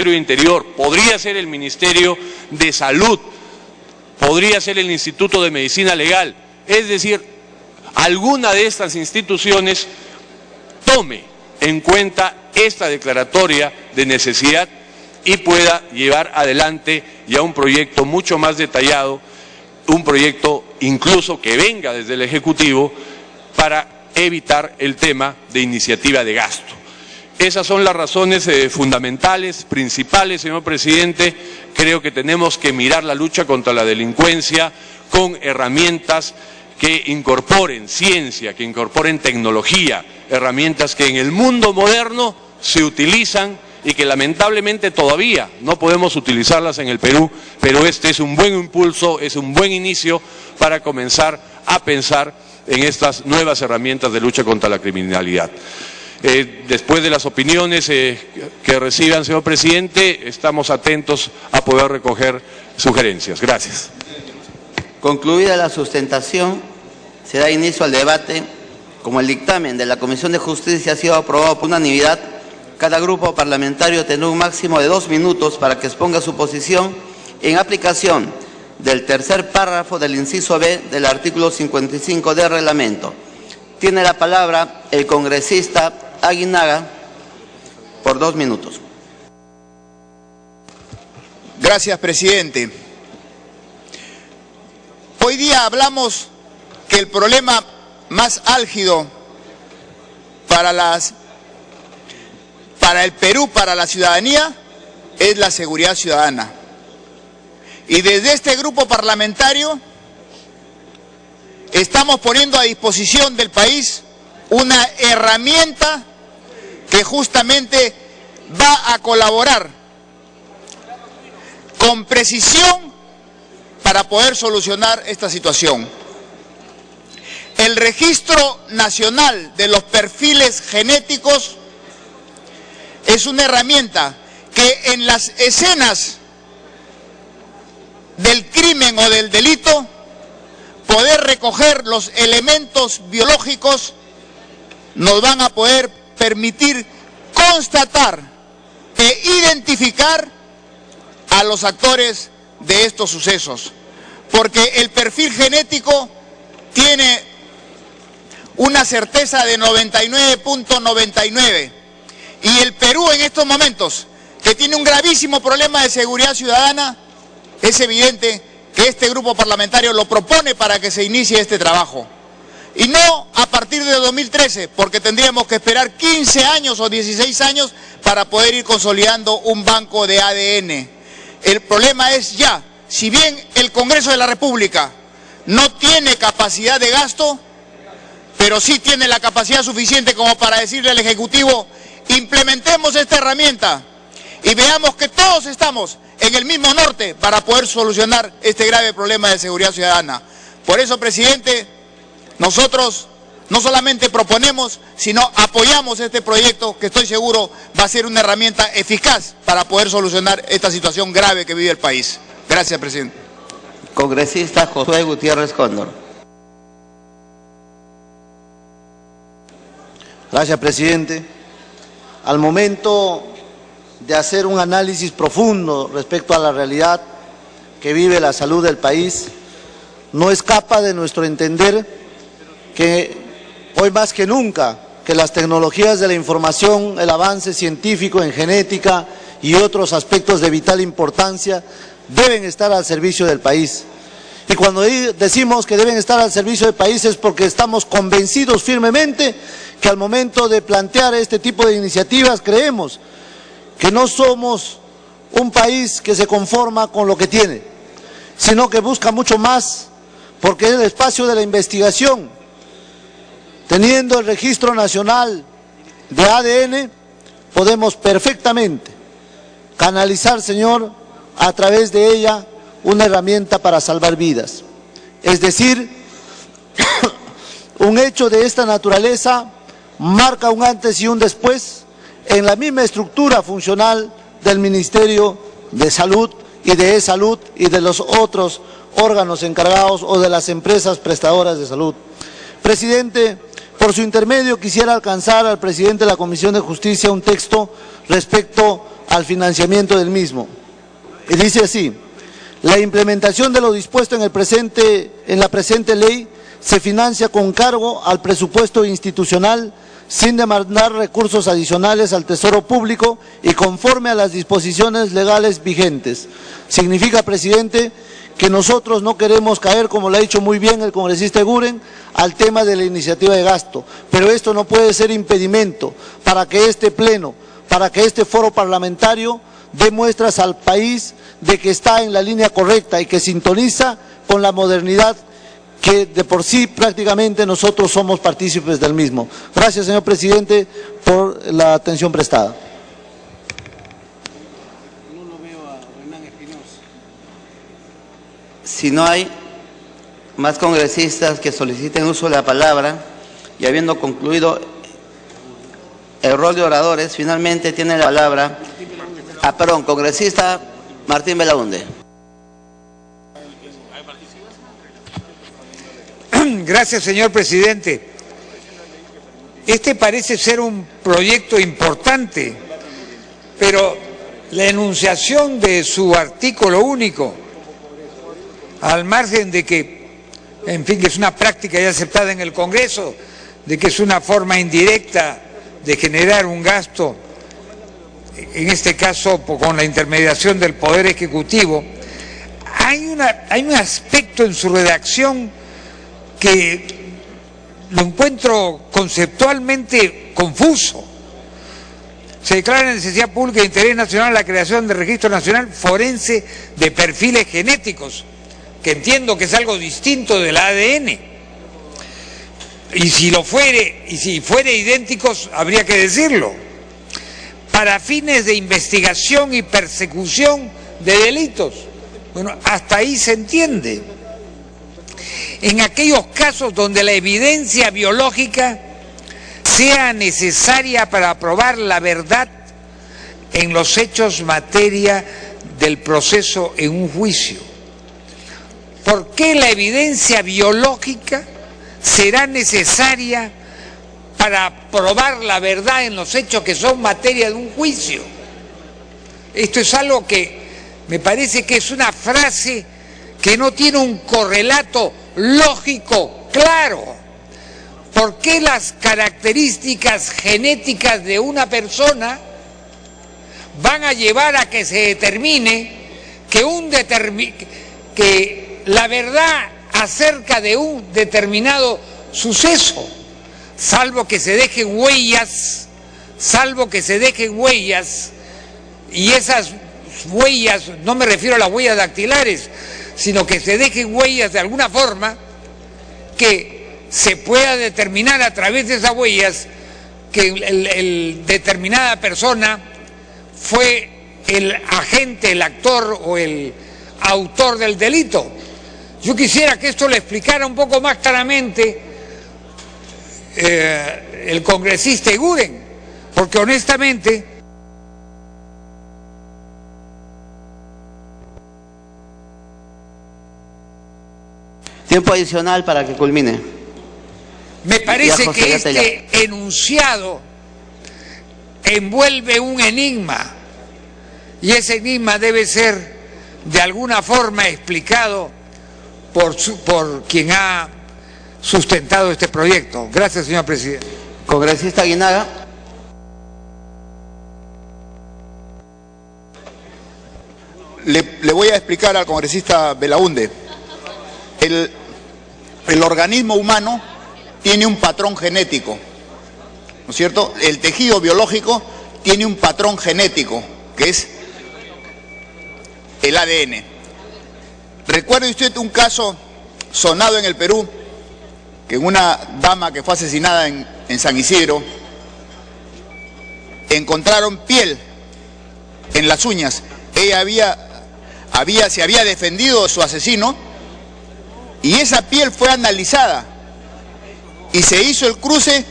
Ministerio de Interior, podría ser el Ministerio de Salud, podría ser el Instituto de Medicina Legal, es decir, alguna de estas instituciones tome en cuenta esta declaratoria de necesidad y pueda llevar adelante ya un proyecto mucho más detallado, un proyecto incluso que venga desde el Ejecutivo para evitar el tema de iniciativa de gasto. Esas son las razones fundamentales, principales, señor presidente. Creo que tenemos que mirar la lucha contra la delincuencia con herramientas que incorporen ciencia, que incorporen tecnología, herramientas que en el mundo moderno se utilizan y que lamentablemente todavía no podemos utilizarlas en el Perú, pero este es un buen impulso, es un buen inicio para comenzar a pensar en estas nuevas herramientas de lucha contra la criminalidad. Después de las opiniones que reciban, señor presidente, estamos atentos a poder recoger sugerencias. Gracias. Concluida la sustentación, se da inicio al debate. Como el dictamen de la Comisión de Justicia ha sido aprobado por unanimidad, cada grupo parlamentario tendrá un máximo de 2 minutos para que exponga su posición en aplicación del tercer párrafo del inciso B del artículo 55 del reglamento. Tiene la palabra el congresista Aguinaga por 2 minutos. Gracias, presidente. Hoy día hablamos que el problema más álgido para el Perú, para la ciudadanía, es la seguridad ciudadana. Y desde este grupo parlamentario estamos poniendo a disposición del país una herramienta que justamente va a colaborar con precisión para poder solucionar esta situación. El Registro Nacional de los Perfiles Genéticos es una herramienta que en las escenas del crimen o del delito, poder recoger los elementos biológicos nos van a poder permitir constatar e identificar a los actores de estos sucesos, porque el perfil genético tiene una certeza de 99.99 y el Perú en estos momentos, que tiene un gravísimo problema de seguridad ciudadana, es evidente que este grupo parlamentario lo propone para que se inicie este trabajo. Y no a partir de 2013, porque tendríamos que esperar 15 años o 16 años para poder ir consolidando un banco de ADN. El problema es ya, si bien el Congreso de la República no tiene capacidad de gasto, pero sí tiene la capacidad suficiente como para decirle al Ejecutivo, implementemos esta herramienta y veamos que todos estamos en el mismo norte para poder solucionar este grave problema de seguridad ciudadana. Por eso, presidente, nosotros no solamente proponemos, sino apoyamos este proyecto que estoy seguro va a ser una herramienta eficaz para poder solucionar esta situación grave que vive el país. Gracias, presidente. Congresista Josué Gutiérrez Cóndor. Gracias, presidente. Al momento de hacer un análisis profundo respecto a la realidad que vive la salud del país, no escapa de nuestro entender que hoy más que nunca que las tecnologías de la información, el avance científico en genética y otros aspectos de vital importancia deben estar al servicio del país. Y cuando decimos que deben estar al servicio del país es porque estamos convencidos firmemente que al momento de plantear este tipo de iniciativas creemos que no somos un país que se conforma con lo que tiene, sino que busca mucho más, porque en el espacio de la investigación, teniendo el Registro Nacional de ADN, podemos perfectamente canalizar, señor, a través de ella una herramienta para salvar vidas. Es decir, un hecho de esta naturaleza marca un antes y un después en la misma estructura funcional del Ministerio de Salud y de E-Salud y de los otros órganos encargados o de las empresas prestadoras de salud. Presidente, por su intermedio quisiera alcanzar al presidente de la Comisión de Justicia un texto respecto al financiamiento del mismo. Y dice así: la implementación de lo dispuesto en la presente ley se financia con cargo al presupuesto institucional sin demandar recursos adicionales al Tesoro Público y conforme a las disposiciones legales vigentes. Significa, presidente, que nosotros no queremos caer, como lo ha dicho muy bien el congresista Eguren, al tema de la iniciativa de gasto, pero esto no puede ser impedimento para que este pleno, para que este foro parlamentario dé muestras al país de que está en la línea correcta y que sintoniza con la modernidad que de por sí prácticamente nosotros somos partícipes del mismo. Gracias, señor presidente, por la atención prestada. Si no hay más congresistas que soliciten uso de la palabra y habiendo concluido el rol de oradores, finalmente tiene la palabra, congresista Martín Belaunde. Gracias, señor presidente. Este parece ser un proyecto importante, pero la enunciación de su artículo único, al margen de que, en fin, que es una práctica ya aceptada en el Congreso, de que es una forma indirecta de generar un gasto, en este caso con la intermediación del Poder Ejecutivo, hay un aspecto en su redacción que lo encuentro conceptualmente confuso. Se declara necesidad pública de interés nacional la creación del Registro Nacional Forense de Perfiles Genéticos, que entiendo que es algo distinto del ADN. Y si fuere idénticos, habría que decirlo. Para fines de investigación y persecución de delitos. Bueno, hasta ahí se entiende. En aquellos casos donde la evidencia biológica sea necesaria para probar la verdad en los hechos materia del proceso en un juicio. ¿Por qué la evidencia biológica será necesaria para probar la verdad en los hechos que son materia de un juicio? Esto es algo que me parece que es una frase que no tiene un correlato lógico claro. ¿Por qué las características genéticas de una persona van a llevar a que se determine que la verdad acerca de un determinado suceso, salvo que se dejen huellas, y esas huellas, no me refiero a las huellas dactilares, sino que se dejen huellas de alguna forma que se pueda determinar a través de esas huellas que el determinada persona fue el agente, el actor o el autor del delito. Yo quisiera que esto le explicara un poco más claramente el congresista Eguren, porque honestamente tiempo adicional para que culmine. Me parece que este enunciado envuelve un enigma y ese enigma debe ser de alguna forma explicado por quien ha sustentado este proyecto. Gracias, señor presidente. Congresista Aguinaga. Le voy a explicar al congresista Belaunde. El organismo humano tiene un patrón genético, ¿no es cierto? El tejido biológico tiene un patrón genético, que es el ADN. ¿Recuerda usted un caso sonado en el Perú, que una dama que fue asesinada en San Isidro, encontraron piel en las uñas? Ella se había defendido de su asesino y esa piel fue analizada y se hizo el cruce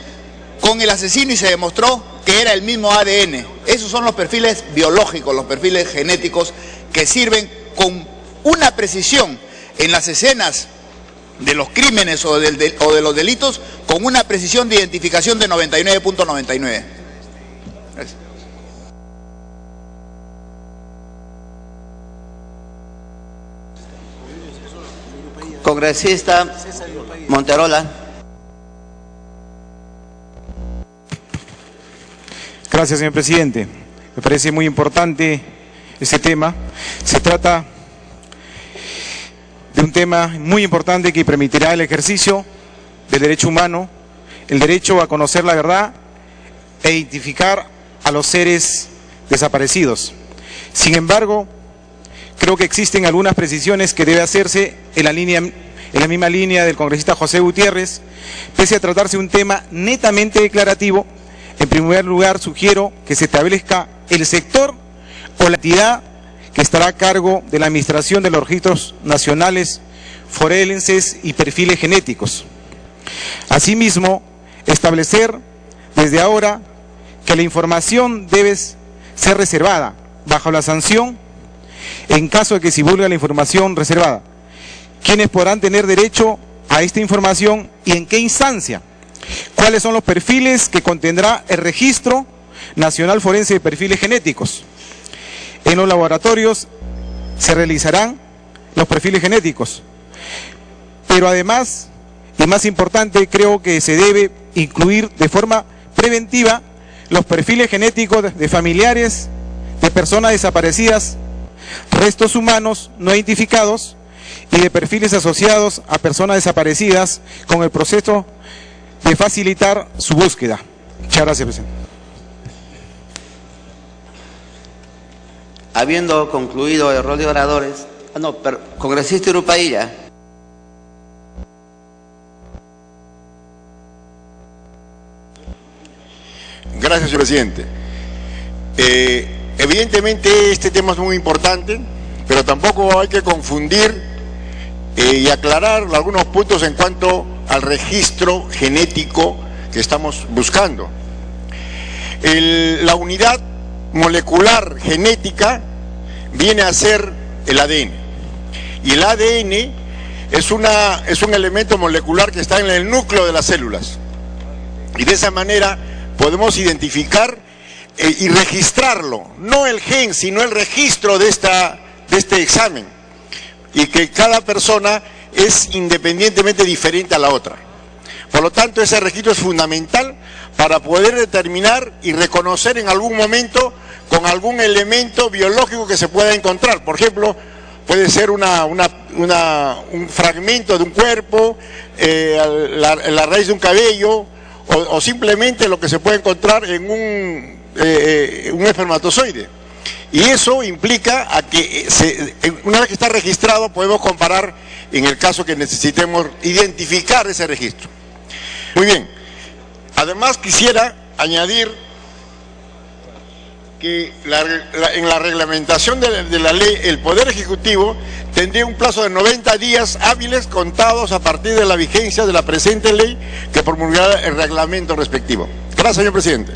con el asesino y se demostró que era el mismo ADN. Esos son los perfiles biológicos, los perfiles genéticos que sirven con una precisión en las escenas de los crímenes o de los delitos, con una precisión de identificación de 99.99. Gracias. Congresista Monterola. Gracias, señor presidente. Me parece muy importante este tema. Se trata de un tema muy importante que permitirá el ejercicio del derecho humano, el derecho a conocer la verdad e identificar a los seres desaparecidos. Sin embargo, creo que existen algunas precisiones que debe hacerse en la misma línea del congresista José Gutiérrez. Pese a tratarse de un tema netamente declarativo, en primer lugar sugiero que se establezca el sector o la entidad que estará a cargo de la administración de los registros nacionales, forenses y perfiles genéticos. Asimismo, establecer desde ahora que la información debe ser reservada bajo la sanción en caso de que se divulgue la información reservada. ¿Quiénes podrán tener derecho a esta información y en qué instancia? ¿Cuáles son los perfiles que contendrá el Registro Nacional Forense de Perfiles Genéticos? En los laboratorios se realizarán los perfiles genéticos, pero además, y más importante, creo que se debe incluir de forma preventiva los perfiles genéticos de familiares de personas desaparecidas, restos humanos no identificados y de perfiles asociados a personas desaparecidas con el proceso de facilitar su búsqueda. Muchas gracias, presidente. Habiendo concluido el rol de oradores, congresista Urupailla. Gracias, señor presidente. Evidentemente este tema es muy importante, pero tampoco hay que confundir y aclarar algunos puntos en cuanto al registro genético que estamos buscando. La unidad molecular genética viene a ser el ADN, y el ADN es un elemento molecular que está en el núcleo de las células, y de esa manera podemos identificar y registrarlo, no el gen, sino el registro de este examen, y que cada persona es independientemente diferente a la otra. Por lo tanto, ese registro es fundamental para poder determinar y reconocer en algún momento con algún elemento biológico que se pueda encontrar. Por ejemplo, puede ser un fragmento de un cuerpo, la raíz de un cabello, o simplemente lo que se puede encontrar en un espermatozoide. Y eso implica a que una vez que está registrado podemos comparar en el caso que necesitemos identificar ese registro. Muy bien. Además quisiera añadir que en la reglamentación de la ley, el Poder Ejecutivo tendría un plazo de 90 días hábiles contados a partir de la vigencia de la presente ley que promulgará el reglamento respectivo. Gracias, señor presidente.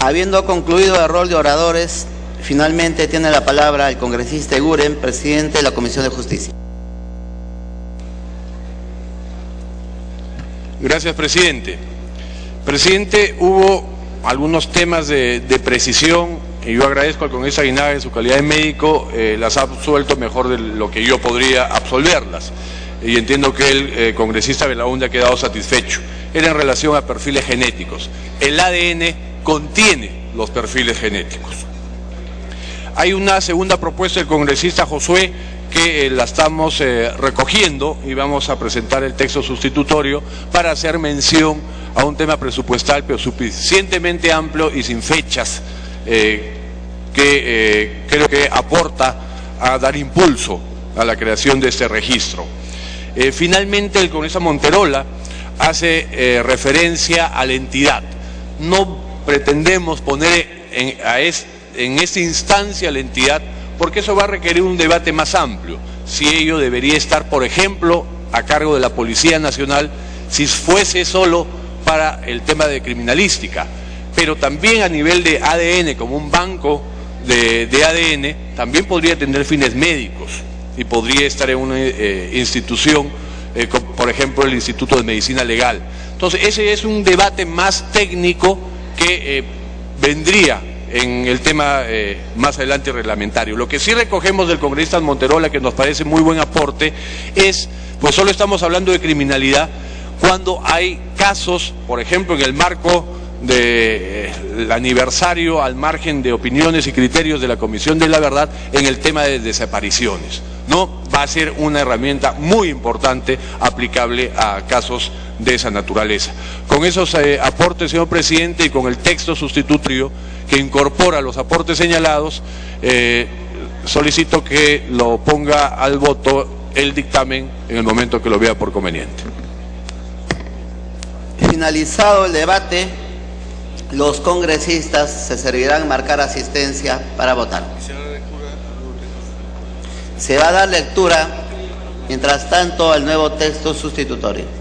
Habiendo concluido el rol de oradores, finalmente tiene la palabra el congresista Eguren, presidente de la Comisión de Justicia. Gracias, presidente. Presidente, hubo algunos temas de precisión y yo agradezco al congresista Aguinaga en su calidad de médico, las ha absuelto mejor de lo que yo podría absolverlas. Y entiendo que el congresista Belaúnde ha quedado satisfecho. Era en relación a perfiles genéticos. El ADN contiene los perfiles genéticos. Hay una segunda propuesta del congresista Josué que la estamos recogiendo y vamos a presentar el texto sustitutorio para hacer mención a un tema presupuestal pero suficientemente amplio y sin fechas que creo que aporta a dar impulso a la creación de este registro. Finalmente el congresista Monterola hace referencia a la entidad. No pretendemos poner en esta instancia la entidad, porque eso va a requerir un debate más amplio. Si ello debería estar, por ejemplo, a cargo de la Policía Nacional, si fuese solo para el tema de criminalística, pero también a nivel de ADN, como un banco de ADN, también podría tener fines médicos y podría estar en una institución, por ejemplo, el Instituto de Medicina Legal. Entonces, ese es un debate más técnico que vendría en el tema más adelante reglamentario. Lo que sí recogemos del congresista Monterola, que nos parece muy buen aporte, es, pues solo estamos hablando de criminalidad cuando hay casos, por ejemplo, en el marco del aniversario, al margen de opiniones y criterios de la Comisión de la Verdad, en el tema de desapariciones. No va a ser una herramienta muy importante aplicable a casos de esa naturaleza. Con esos aportes, señor presidente, y con el texto sustitutorio que incorpora los aportes señalados, solicito que lo ponga al voto el dictamen en el momento que lo vea por conveniente. Finalizado el debate, los congresistas se servirán marcar asistencia para votar. Se va a dar lectura, mientras tanto, al nuevo texto sustitutorio.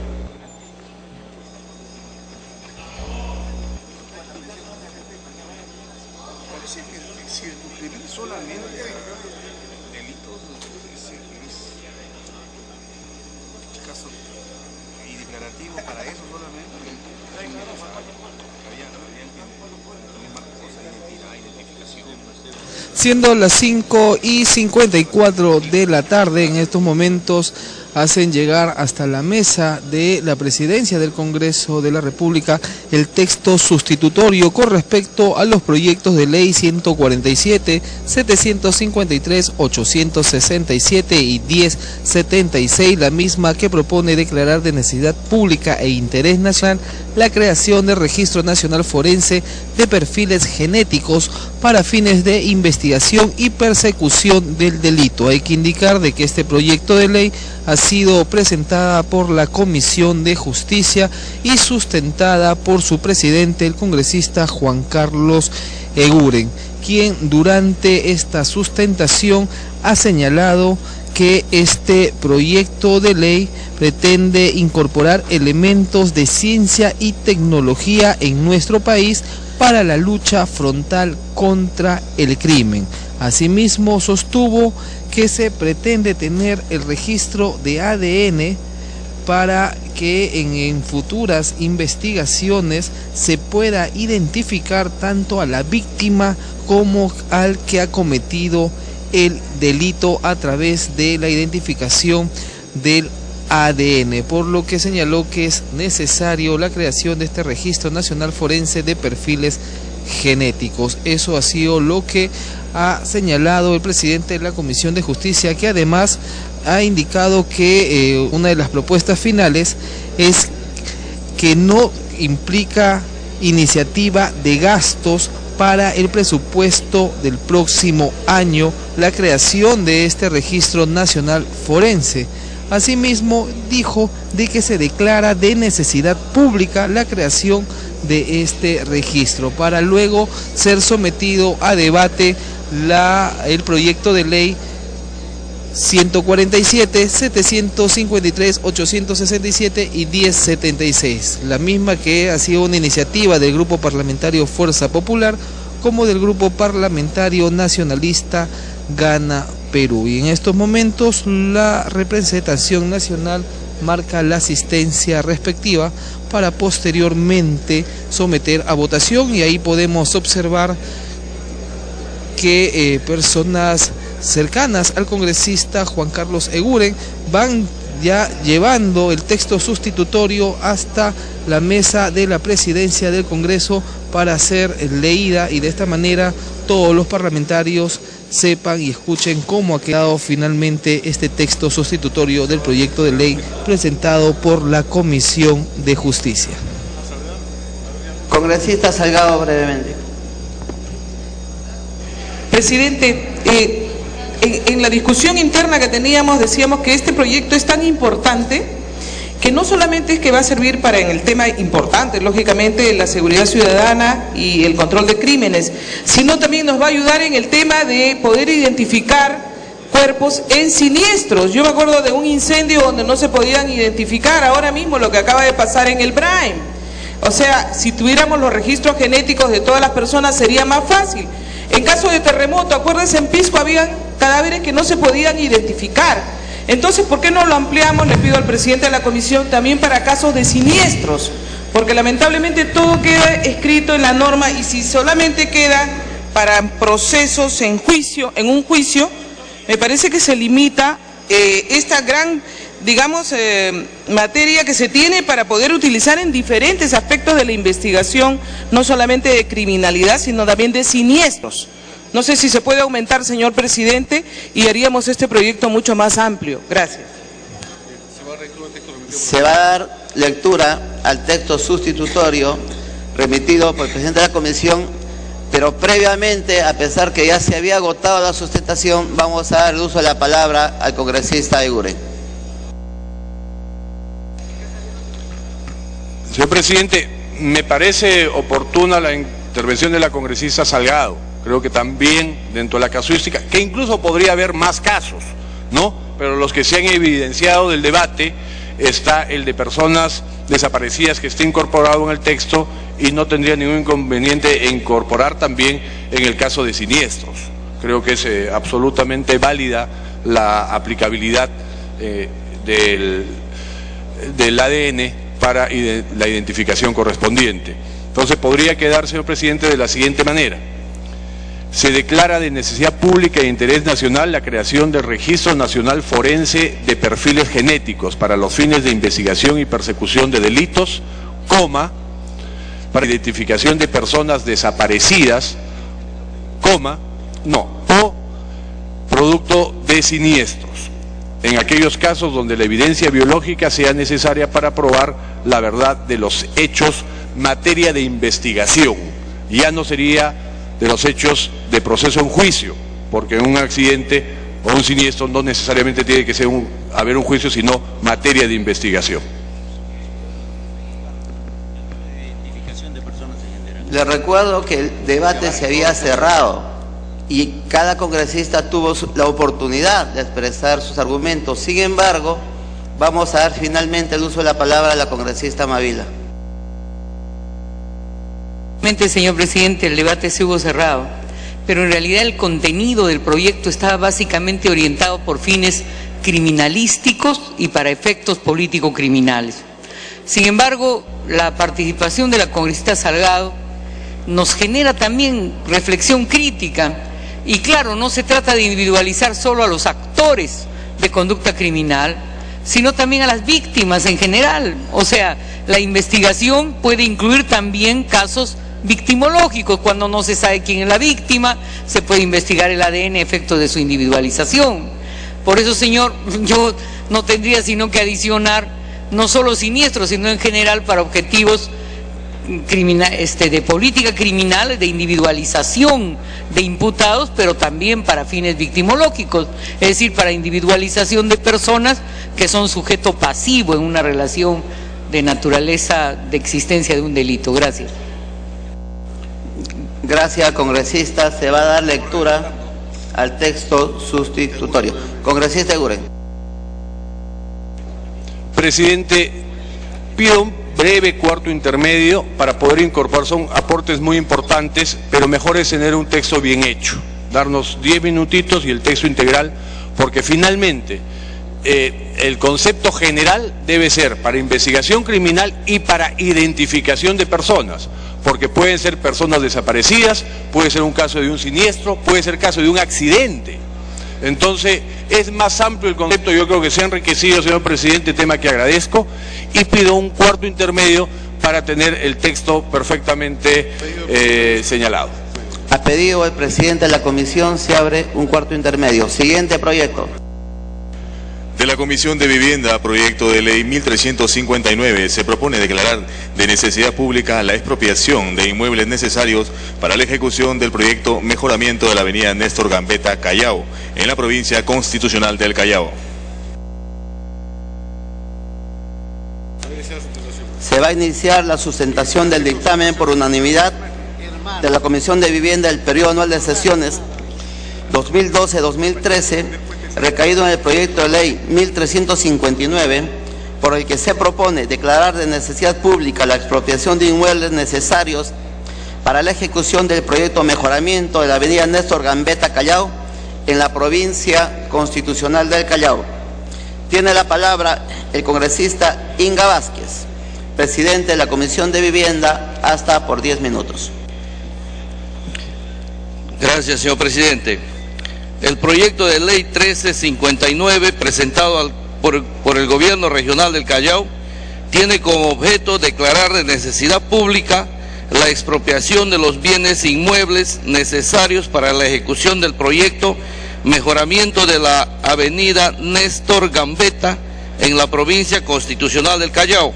Siendo las 5:54 de la tarde, en estos momentos hacen llegar hasta la mesa de la Presidencia del Congreso de la República el texto sustitutorio con respecto a los proyectos de ley 147, 753, 867 y 1076, la misma que propone declarar de necesidad pública e interés nacional la creación del Registro Nacional Forense de perfiles genéticos para fines de investigación y persecución del delito. Hay que indicar de que este proyecto de ley ha sido presentada por la Comisión de Justicia y sustentada por su presidente, el congresista Juan Carlos Eguren, quien durante esta sustentación ha señalado que este proyecto de ley pretende incorporar elementos de ciencia y tecnología en nuestro país para la lucha frontal contra el crimen. Asimismo, sostuvo que se pretende tener el registro de ADN para que en futuras investigaciones se pueda identificar tanto a la víctima como al que ha cometido el delito a través de la identificación del ADN, por lo que señaló que es necesario la creación de este Registro Nacional Forense de perfiles genéticos. Eso ha sido lo que ha señalado el presidente de la Comisión de Justicia, que además ha indicado que una de las propuestas finales es que no implica iniciativa de gastos para el presupuesto del próximo año la creación de este Registro Nacional Forense. Asimismo, dijo de que se declara de necesidad pública la creación de este registro para luego ser sometido a debate el proyecto de ley 147, 753, 867 y 1076, la misma que ha sido una iniciativa del Grupo Parlamentario Fuerza Popular como del Grupo Parlamentario Nacionalista Gana Perú. Y en estos momentos la representación nacional marca la asistencia respectiva para posteriormente someter a votación, y ahí podemos observar que personas cercanas al congresista Juan Carlos Eguren van ya llevando el texto sustitutorio hasta la mesa de la presidencia del Congreso para ser leída, y de esta manera todos los parlamentarios sepan y escuchen cómo ha quedado finalmente este texto sustitutorio del proyecto de ley presentado por la Comisión de Justicia. Congresista Salgado, brevemente. Presidente, en la discusión interna que teníamos decíamos que este proyecto es tan importante que no solamente es que va a servir para en el tema importante, lógicamente, la seguridad ciudadana y el control de crímenes, sino también nos va a ayudar en el tema de poder identificar cuerpos en siniestros. Yo me acuerdo de un incendio donde no se podían identificar, ahora mismo lo que acaba de pasar en el Brain. O sea, si tuviéramos los registros genéticos de todas las personas sería más fácil. En caso de terremoto, acuérdense, en Pisco habían cadáveres que no se podían identificar. Entonces, ¿por qué no lo ampliamos? Le pido al presidente de la comisión también para casos de siniestros, porque lamentablemente todo queda escrito en la norma, y si solamente queda para procesos en un juicio, me parece que se limita esta gran, digamos, materia que se tiene para poder utilizar en diferentes aspectos de la investigación, no solamente de criminalidad, sino también de siniestros. No sé si se puede aumentar, señor presidente, y haríamos este proyecto mucho más amplio. Gracias. Se va a dar lectura al texto sustitutorio remitido por el presidente de la comisión, pero previamente, a pesar que ya se había agotado la sustentación, vamos a dar el uso de la palabra al congresista Eguren. Señor presidente, me parece oportuna la intervención de la congresista Salgado. Creo que también dentro de la casuística, que incluso podría haber más casos, ¿no? Pero los que se han evidenciado del debate está el de personas desaparecidas, que está incorporado en el texto, y no tendría ningún inconveniente en incorporar también en el caso de siniestros. Creo que es absolutamente válida la aplicabilidad del ADN para la identificación correspondiente. Entonces podría quedar, señor presidente, de la siguiente manera. Se declara de necesidad pública e interés nacional la creación del Registro Nacional Forense de Perfiles Genéticos para los fines de investigación y persecución de delitos, para identificación de personas desaparecidas, o producto de siniestros, en aquellos casos donde la evidencia biológica sea necesaria para probar la verdad de los hechos, materia de investigación. Ya no sería de los hechos de proceso en juicio, porque en un accidente o un siniestro no necesariamente tiene que haber un juicio, sino materia de investigación. Les recuerdo que el debate se había cerrado y cada congresista tuvo la oportunidad de expresar sus argumentos. Sin embargo, vamos a dar finalmente el uso de la palabra a la congresista Mavila. Señor presidente, el debate se hubo cerrado, pero en realidad el contenido del proyecto estaba básicamente orientado por fines criminalísticos y para efectos político-criminales. Sin embargo, la participación de la congresista Salgado nos genera también reflexión crítica, y claro, no se trata de individualizar solo a los actores de conducta criminal, sino también a las víctimas en general. O sea, la investigación puede incluir también casos victimológicos. Cuando no se sabe quién es la víctima, se puede investigar el ADN efecto de su individualización. Por eso, señor, yo no tendría sino que adicionar no solo siniestros, sino en general para objetivos de política criminal, de individualización de imputados, pero también para fines victimológicos, es decir, para individualización de personas que son sujeto pasivo en una relación de naturaleza de existencia de un delito. Gracias. Gracias, congresista. Se va a dar lectura al texto sustitutorio. Congresista Eguren. Presidente, pido un breve cuarto intermedio para poder incorporar, son aportes muy importantes, pero mejor es tener un texto bien hecho. Darnos 10 minutitos y el texto integral, porque finalmente el concepto general debe ser para investigación criminal y para identificación de personas, porque pueden ser personas desaparecidas, puede ser un caso de un siniestro, puede ser caso de un accidente. Entonces es más amplio el concepto. Yo creo que se ha enriquecido, señor presidente, tema que agradezco, y pido un cuarto intermedio para tener el texto perfectamente señalado. A pedido del presidente de la comisión se abre un cuarto intermedio. Siguiente proyecto. De la Comisión de Vivienda, proyecto de ley 1359, se propone declarar de necesidad pública la expropiación de inmuebles necesarios para la ejecución del proyecto Mejoramiento de la avenida Néstor Gambetta, Callao, en la provincia constitucional del Callao. Se va a iniciar la sustentación del dictamen por unanimidad de la Comisión de Vivienda del periodo anual de sesiones 2012-2013, recaído en el proyecto de ley 1359, por el que se propone declarar de necesidad pública la expropiación de inmuebles necesarios para la ejecución del proyecto Mejoramiento de la avenida Néstor Gambetta, Callao, en la provincia constitucional del Callao. Tiene la palabra el congresista Inga Vázquez, presidente de la Comisión de Vivienda, hasta por 10 minutos. Gracias, señor presidente. El proyecto de ley 1359 presentado por el Gobierno Regional del Callao tiene como objeto declarar de necesidad pública la expropiación de los bienes inmuebles necesarios para la ejecución del proyecto mejoramiento de la avenida Néstor Gambetta en la provincia constitucional del Callao.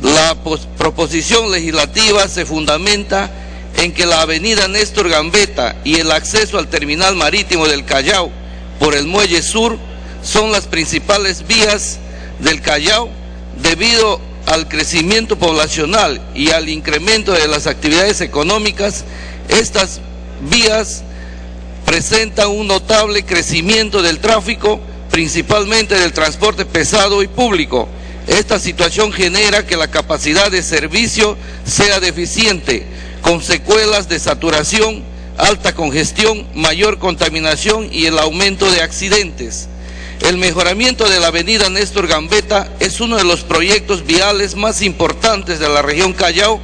La proposición legislativa se fundamenta en que la avenida Néstor Gambetta y el acceso al terminal marítimo del Callao por el Muelle Sur son las principales vías del Callao debido al crecimiento poblacional y al incremento de las actividades económicas. Estas vías presentan un notable crecimiento del tráfico, principalmente del transporte pesado y público. Esta situación genera que la capacidad de servicio sea deficiente, con secuelas de saturación, alta congestión, mayor contaminación y el aumento de accidentes. El mejoramiento de la avenida Néstor Gambetta es uno de los proyectos viales más importantes de la región Callao,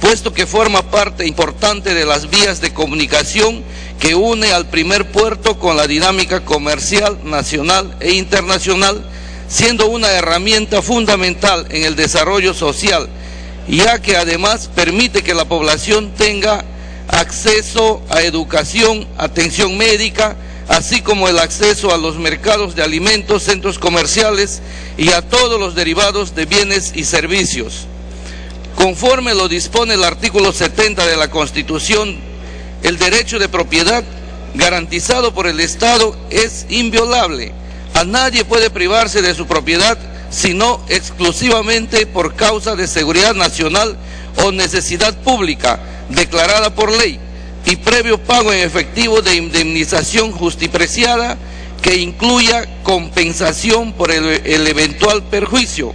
puesto que forma parte importante de las vías de comunicación que une al primer puerto con la dinámica comercial nacional e internacional, siendo una herramienta fundamental en el desarrollo social, ya que además permite que la población tenga acceso a educación, atención médica, así como el acceso a los mercados de alimentos, centros comerciales y a todos los derivados de bienes y servicios. Conforme lo dispone el artículo 70 de la Constitución, el derecho de propiedad garantizado por el Estado es inviolable. A nadie puede privarse de su propiedad sino exclusivamente por causa de seguridad nacional o necesidad pública declarada por ley y previo pago en efectivo de indemnización justipreciada que incluya compensación por el eventual perjuicio.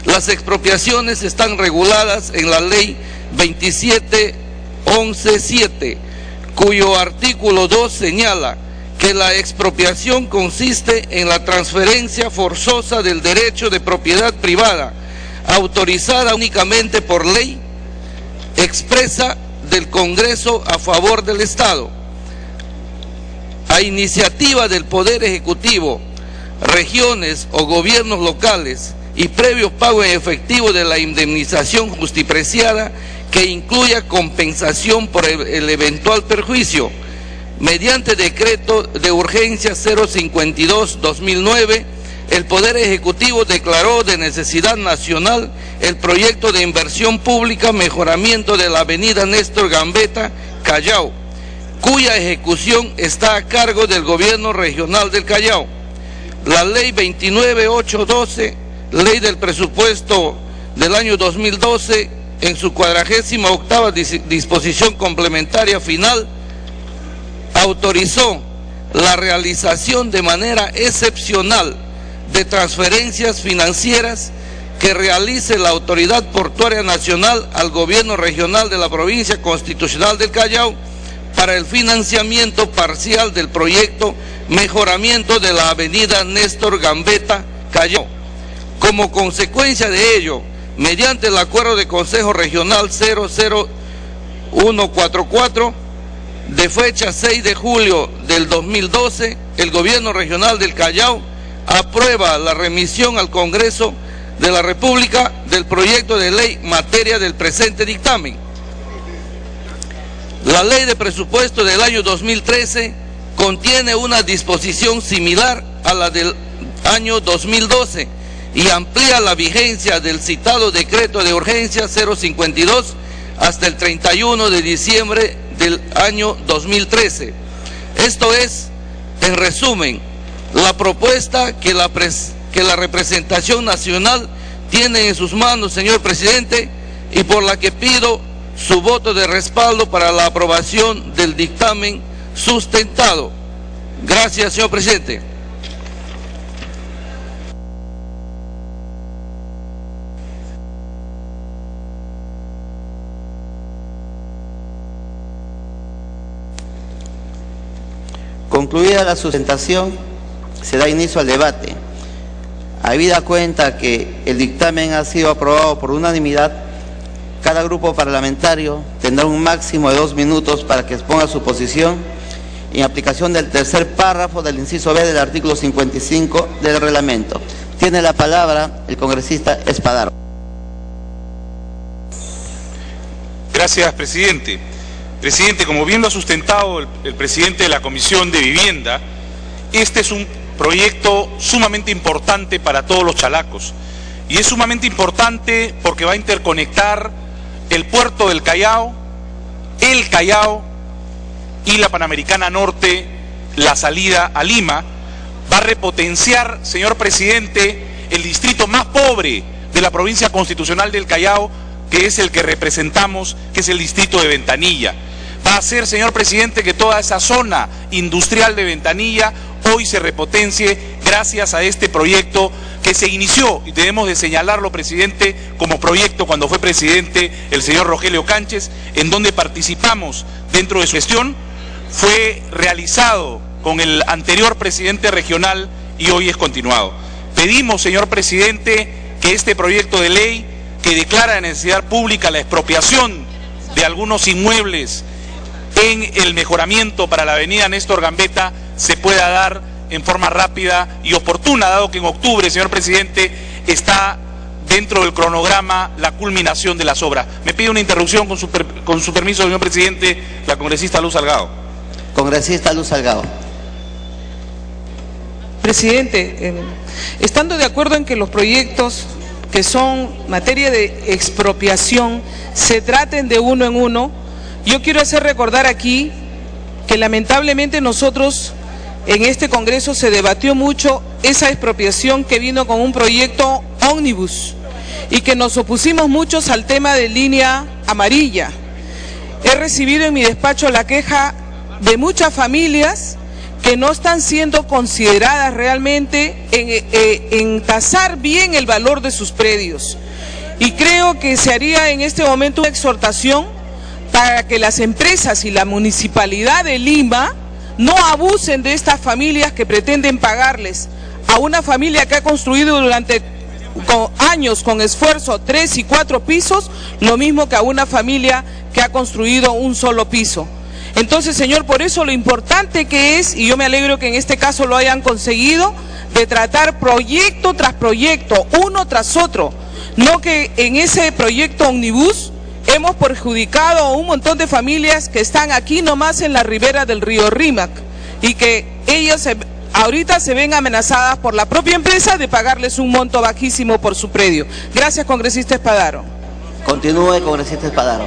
Las expropiaciones están reguladas en la ley 27.11.7, cuyo artículo 2 señala que la expropiación consiste en la transferencia forzosa del derecho de propiedad privada, autorizada únicamente por ley expresa del Congreso a favor del Estado, a iniciativa del Poder Ejecutivo, regiones o gobiernos locales y previo pago en efectivo de la indemnización justipreciada que incluya compensación por el eventual perjuicio. Mediante decreto de urgencia 052/2009, el Poder Ejecutivo declaró de necesidad nacional el proyecto de inversión pública mejoramiento de la avenida Néstor Gambetta, Callao, cuya ejecución está a cargo del Gobierno Regional del Callao. La Ley 29.812, Ley del Presupuesto del año 2012, en su 48ª disposición complementaria final, autorizó la realización de manera excepcional de transferencias financieras que realice la Autoridad Portuaria Nacional al Gobierno Regional de la Provincia Constitucional del Callao para el financiamiento parcial del proyecto mejoramiento de la avenida Néstor Gambetta, Callao. Como consecuencia de ello, mediante el Acuerdo de Consejo Regional 00144, de fecha 6 de julio del 2012, el Gobierno Regional del Callao aprueba la remisión al Congreso de la República del proyecto de ley materia del presente dictamen. La Ley de Presupuesto del año 2013 contiene una disposición similar a la del año 2012 y amplía la vigencia del citado decreto de urgencia 052 hasta el 31 de diciembre del año 2013. Esto es, en resumen, la propuesta que la representación nacional tiene en sus manos, señor presidente, y por la que pido su voto de respaldo para la aprobación del dictamen sustentado. Gracias, señor presidente. Concluida la sustentación, se da inicio al debate. Habida cuenta que el dictamen ha sido aprobado por unanimidad, cada Cada grupo parlamentario tendrá un máximo de 2 minutos para que exponga su posición en aplicación del tercer párrafo del inciso B del artículo 55 del reglamento. Tiene la palabra el congresista Espadaro. Gracias, presidente. Presidente, como bien lo ha sustentado el presidente de la Comisión de Vivienda, este es un proyecto sumamente importante para todos los chalacos. Y es sumamente importante porque va a interconectar el puerto del Callao, el Callao y la Panamericana Norte, la salida a Lima. Va a repotenciar, señor presidente, el distrito más pobre de la provincia constitucional del Callao, que es el que representamos, que es el distrito de Ventanilla. Va a hacer, señor presidente, que toda esa zona industrial de Ventanilla hoy se repotencie gracias a este proyecto que se inició, y debemos de señalarlo, presidente, como proyecto cuando fue presidente el señor Rogelio Cánchez, en donde participamos dentro de su gestión. Fue realizado con el anterior presidente regional y hoy es continuado. Pedimos, señor presidente, que este proyecto de ley que declara de necesidad pública la expropiación de algunos inmuebles en el mejoramiento para la avenida Néstor Gambetta se pueda dar en forma rápida y oportuna, dado que en octubre, señor presidente, está dentro del cronograma la culminación de las obras. Me pide una interrupción con su permiso, señor presidente, la congresista Luz Salgado. Congresista Luz Salgado. Presidente, estando de acuerdo en que los proyectos que son materia de expropiación se traten de uno en uno, yo quiero hacer recordar aquí que lamentablemente nosotros en este Congreso se debatió mucho esa expropiación que vino con un proyecto ómnibus y que nos opusimos muchos al tema de línea amarilla. He recibido en mi despacho la queja de muchas familias que no están siendo consideradas realmente en tasar bien el valor de sus predios. Y creo que se haría en este momento una exhortación para que las empresas y la Municipalidad de Lima no abusen de estas familias que pretenden pagarles a una familia que ha construido durante años con esfuerzo 3 y 4 pisos, lo mismo que a una familia que ha construido un solo piso. Entonces, señor, por eso lo importante que es, y yo me alegro que en este caso lo hayan conseguido, de tratar proyecto tras proyecto, uno tras otro, no que en ese proyecto omnibus hemos perjudicado a un montón de familias que están aquí nomás en la ribera del río Rímac y que ellas ahorita se ven amenazadas por la propia empresa de pagarles un monto bajísimo por su predio. Gracias, congresista Espadaro. Continúe, congresista Espadaro.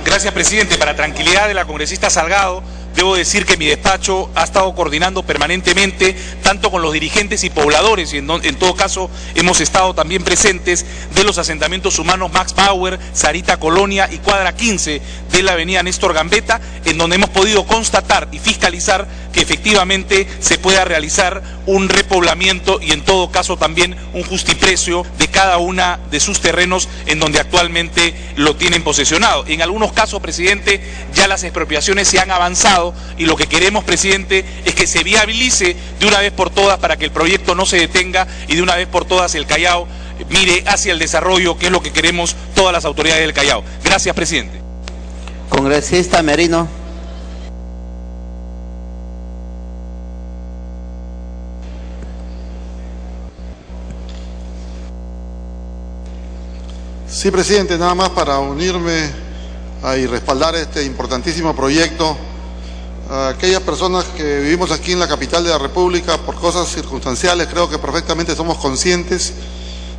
Gracias, presidente. Para tranquilidad de la congresista Salgado, debo decir que mi despacho ha estado coordinando permanentemente tanto con los dirigentes y pobladores, y en todo caso hemos estado también presentes de los asentamientos humanos Max Bauer, Sarita Colonia y Cuadra 15 de la avenida Néstor Gambetta, en donde hemos podido constatar y fiscalizar que efectivamente se pueda realizar un repoblamiento y en todo caso también un justiprecio de cada una de sus terrenos en donde actualmente lo tienen posesionado. En algunos casos, presidente, ya las expropiaciones se han avanzado y lo que queremos, presidente, es que se viabilice de una vez por todas para que el proyecto no se detenga y de una vez por todas el Callao mire hacia el desarrollo, que es lo que queremos todas las autoridades del Callao. Gracias, presidente. Congresista Merino. Sí, presidente, nada más para unirme y respaldar este importantísimo proyecto. Aquellas personas que vivimos aquí en la capital de la República por cosas circunstanciales, creo que perfectamente somos conscientes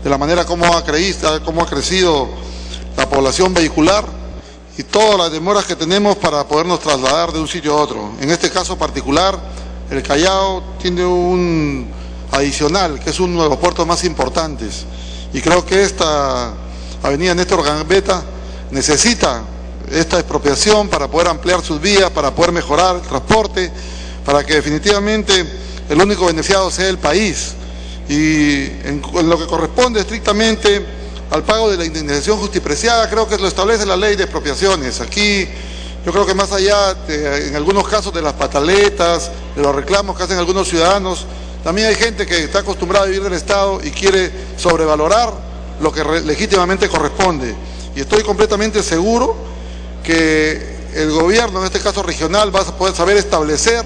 de la manera como ha crecido la población vehicular y todas las demoras que tenemos para podernos trasladar de un sitio a otro. En este caso particular, el Callao tiene un adicional, que es uno de los puertos más importantes, y creo que esta avenida Néstor Gambetta necesita esta expropiación para poder ampliar sus vías, para poder mejorar el transporte, para que definitivamente el único beneficiado sea el país. Y en lo que corresponde estrictamente al pago de la indemnización justipreciada, creo que lo establece la ley de expropiaciones. Aquí yo creo que más allá en algunos casos de las pataletas, de los reclamos que hacen algunos ciudadanos, también hay gente que está acostumbrada a vivir del Estado y quiere sobrevalorar lo que legítimamente corresponde. y estoy completamente seguro que el gobierno, en este caso regional, va a poder saber establecer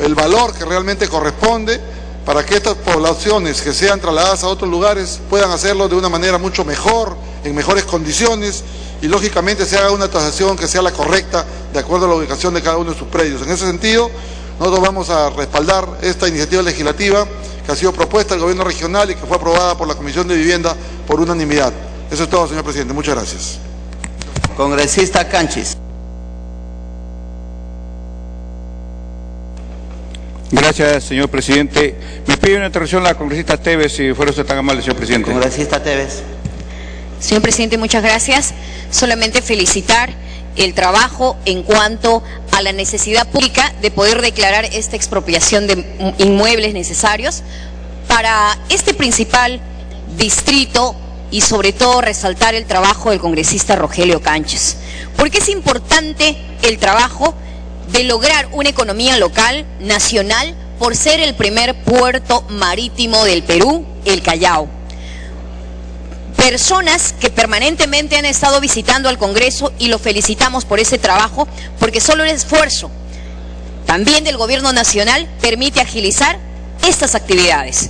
el valor que realmente corresponde para que estas poblaciones que sean trasladadas a otros lugares puedan hacerlo de una manera mucho mejor, en mejores condiciones, y lógicamente se haga una tasación que sea la correcta de acuerdo a la ubicación de cada uno de sus predios. En ese sentido, nosotros vamos a respaldar esta iniciativa legislativa que ha sido propuesta al gobierno regional y que fue aprobada por la Comisión de Vivienda por unanimidad. Eso es todo, señor presidente. Muchas gracias. Congresista Canchis. Gracias, señor presidente. Me pide una intervención la congresista Tevez, si fuera usted tan amable, señor presidente. Congresista Tevez. Señor presidente, muchas gracias. Solamente felicitar el trabajo en cuanto a la necesidad pública de poder declarar esta expropiación de inmuebles necesarios para este principal distrito y sobre todo resaltar el trabajo del congresista Rogelio Canchis. Porque es importante el trabajo de lograr una economía local, nacional, por ser el primer puerto marítimo del Perú, el Callao. Personas que permanentemente han estado visitando al Congreso y lo felicitamos por ese trabajo, porque solo el esfuerzo también del Gobierno Nacional permite agilizar estas actividades.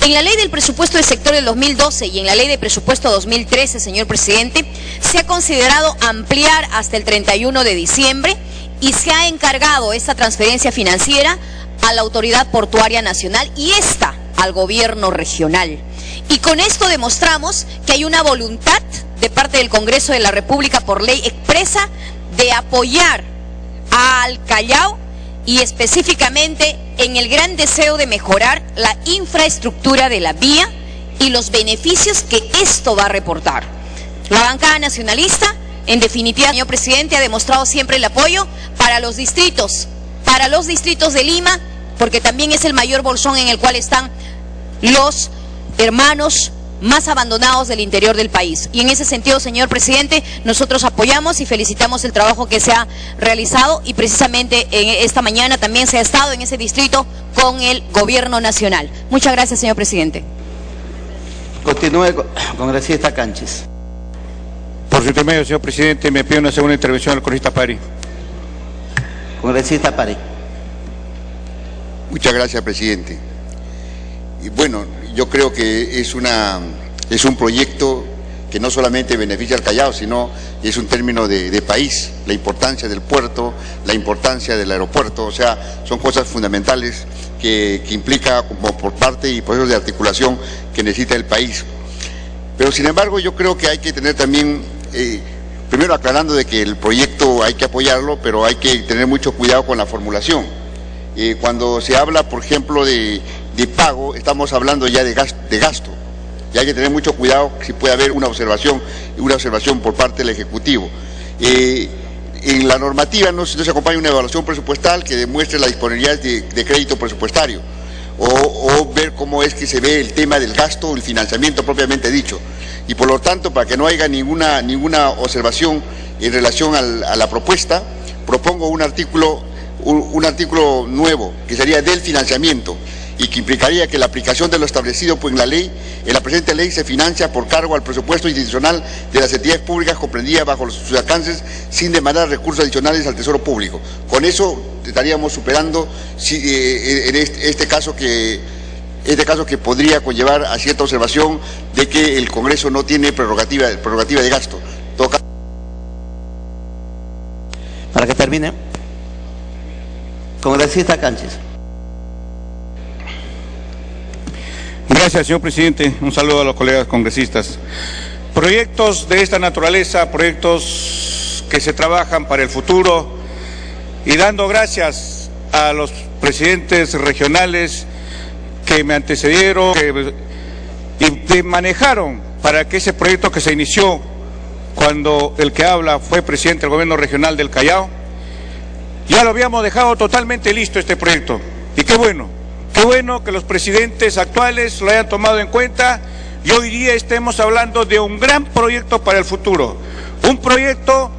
En la Ley del Presupuesto del Sector del 2012 y en la Ley de Presupuesto 2013, señor presidente, se ha considerado ampliar hasta el 31 de diciembre y se ha encargado esta transferencia financiera a la Autoridad Portuaria Nacional y esta al Gobierno Regional. Y con esto demostramos que hay una voluntad de parte del Congreso de la República por ley expresa de apoyar al Callao y específicamente en el gran deseo de mejorar la infraestructura de la vía y los beneficios que esto va a reportar. La bancada nacionalista, en definitiva, señor presidente, ha demostrado siempre el apoyo para los distritos de Lima, porque también es el mayor bolsón en el cual están los hermanos más abandonados del interior del país. Y en ese sentido, señor presidente, nosotros apoyamos y felicitamos el trabajo que se ha realizado y precisamente esta mañana también se ha estado en ese distrito con el Gobierno Nacional. Muchas gracias, señor presidente. Continúe, congresista Canchis. Por su intermedio, señor presidente, me pide una segunda intervención al congresista Pari. Congresista Pari. Muchas gracias, presidente. Y bueno, yo creo que es un proyecto que no solamente beneficia al Callao, sino es un término de país, la importancia del puerto, la importancia del aeropuerto, o sea, son cosas fundamentales que implica como por parte y procesos de articulación que necesita el país. Pero sin embargo yo creo que hay que tener también, primero aclarando de que el proyecto hay que apoyarlo, pero hay que tener mucho cuidado con la formulación. Cuando se habla, por ejemplo, de pago, estamos hablando ya de gasto. Y hay que tener mucho cuidado si puede haber una observación por parte del Ejecutivo. En la normativa no se acompaña una evaluación presupuestal que demuestre la disponibilidad de crédito presupuestario o ver cómo es que se ve el tema del gasto o el financiamiento propiamente dicho. Y por lo tanto, para que no haya ninguna observación en relación a la propuesta, propongo un artículo nuevo que sería del financiamiento y que implicaría que la aplicación de lo establecido en la presente ley se financia por cargo al presupuesto institucional de las entidades públicas comprendidas bajo sus alcances sin demandar recursos adicionales al Tesoro Público. Con eso estaríamos superando en este caso que podría conllevar a cierta observación de que el Congreso no tiene prerrogativa de gasto. Para que termine. Congresista Canchis. Gracias, señor presidente. Un saludo a los colegas congresistas. Proyectos de esta naturaleza, proyectos que se trabajan para el futuro y dando gracias a los presidentes regionales que me antecedieron y manejaron para que ese proyecto que se inició cuando el que habla fue presidente del gobierno regional del Callao, ya lo habíamos dejado totalmente listo este proyecto. Y qué bueno que los presidentes actuales lo hayan tomado en cuenta y hoy día estemos hablando de un gran proyecto para el futuro. Un proyecto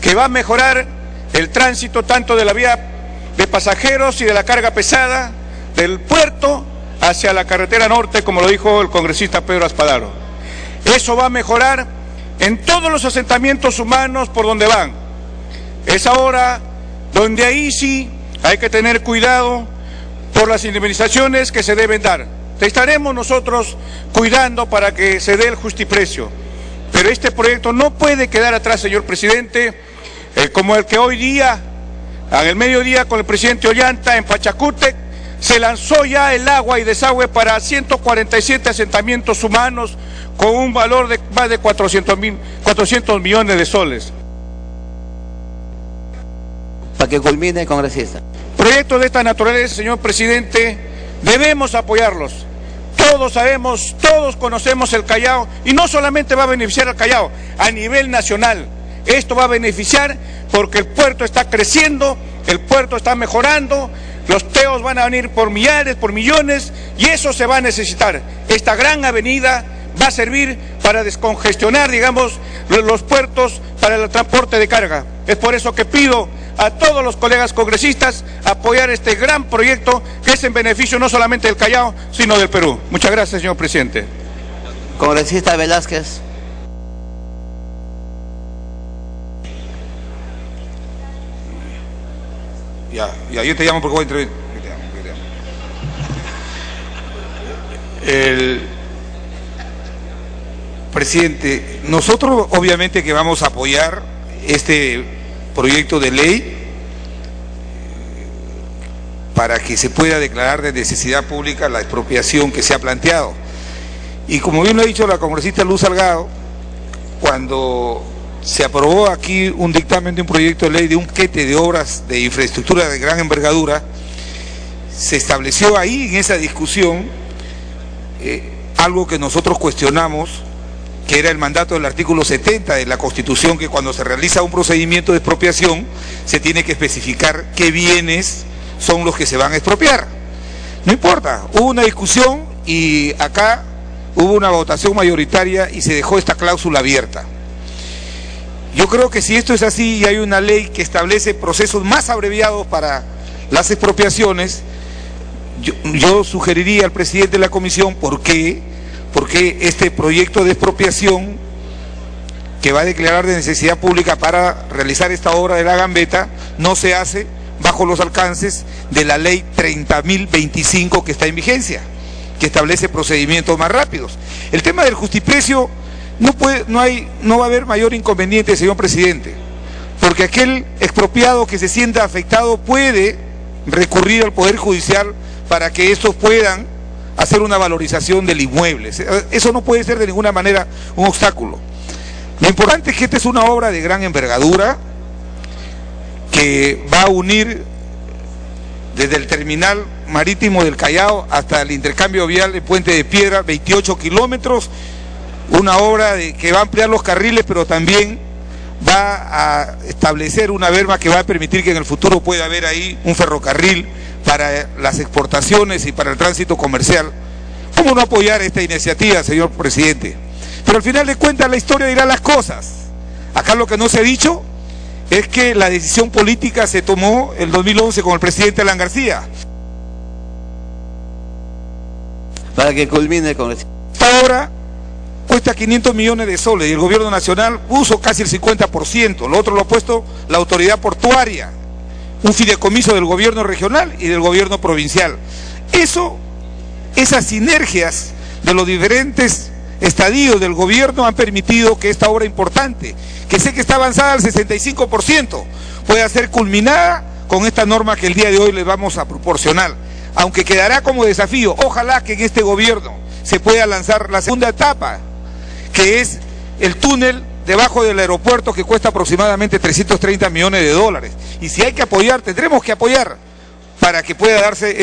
que va a mejorar el tránsito tanto de la vía de pasajeros y de la carga pesada del puerto hacia la carretera norte, como lo dijo el congresista Pedro Aspadaro. Eso va a mejorar en todos los asentamientos humanos por donde van. Es ahora donde ahí sí hay que tener cuidado por las indemnizaciones que se deben dar. Estaremos nosotros cuidando para que se dé el justiprecio. Pero este proyecto no puede quedar atrás, señor presidente, como el que hoy día, en el mediodía con el presidente Ollanta en Pachacútec, se lanzó ya el agua y desagüe para 147 asentamientos humanos con un valor de más de 400 millones de soles. Para que culmine, congresista. Proyectos de esta naturaleza, señor presidente, debemos apoyarlos. Todos sabemos, todos conocemos el Callao, y no solamente va a beneficiar al Callao, a nivel nacional. Esto va a beneficiar porque el puerto está creciendo, el puerto está mejorando, los teos van a venir por millares, por millones, y eso se va a necesitar. Esta gran avenida va a servir para descongestionar, digamos, los puertos para el transporte de carga. Es por eso que pido a todos los colegas congresistas apoyar este gran proyecto que es en beneficio no solamente del Callao, sino del Perú. Muchas gracias, señor presidente. Congresista Velázquez. Ya, yo te llamo porque voy a intervenir. Presidente, nosotros obviamente que vamos a apoyar este proyecto de ley para que se pueda declarar de necesidad pública la expropiación que se ha planteado. Y como bien lo ha dicho la congresista Luz Salgado, cuando se aprobó aquí un dictamen de un proyecto de ley de un paquete de obras de infraestructura de gran envergadura, se estableció ahí en esa discusión algo que nosotros cuestionamos, que era el mandato del artículo 70 de la Constitución, que cuando se realiza un procedimiento de expropiación se tiene que especificar qué bienes son los que se van a expropiar. No importa, hubo una discusión y acá hubo una votación mayoritaria y se dejó esta cláusula abierta. Yo creo que si esto es así y hay una ley que establece procesos más abreviados para las expropiaciones, yo sugeriría al presidente de la comisión porque este proyecto de expropiación que va a declarar de necesidad pública para realizar esta obra de la Gambetta no se hace bajo los alcances de la ley 30.025 que está en vigencia, que establece procedimientos más rápidos. El tema del justiprecio no va a haber mayor inconveniente, señor presidente, porque aquel expropiado que se sienta afectado puede recurrir al Poder Judicial para que estos puedan hacer una valorización del inmueble. Eso no puede ser de ninguna manera un obstáculo. Lo importante es que esta es una obra de gran envergadura que va a unir desde el terminal marítimo del Callao hasta el intercambio vial de Puente de Piedra, 28 kilómetros, una obra que va a ampliar los carriles, pero también va a establecer una berma que va a permitir que en el futuro pueda haber ahí un ferrocarril para las exportaciones y para el tránsito comercial. ¿Cómo no apoyar esta iniciativa, señor presidente? Pero al final de cuentas la historia dirá las cosas. Acá lo que no se ha dicho es que la decisión política se tomó en 2011 con el presidente Alan García. Para que culmine con eso. Esta obra cuesta 500 millones de soles y el gobierno nacional puso casi el 50%, lo otro lo ha puesto la autoridad portuaria, un fideicomiso del gobierno regional y del gobierno provincial. Esas sinergias de los diferentes estadios del gobierno han permitido que esta obra importante, que sé que está avanzada al 65%, pueda ser culminada con esta norma que el día de hoy les vamos a proporcionar, aunque quedará como desafío. Ojalá que en este gobierno se pueda lanzar la segunda etapa, que es el túnel debajo del aeropuerto, que cuesta aproximadamente 330 millones de dólares. Y si hay que apoyar, tendremos que apoyar para que pueda darse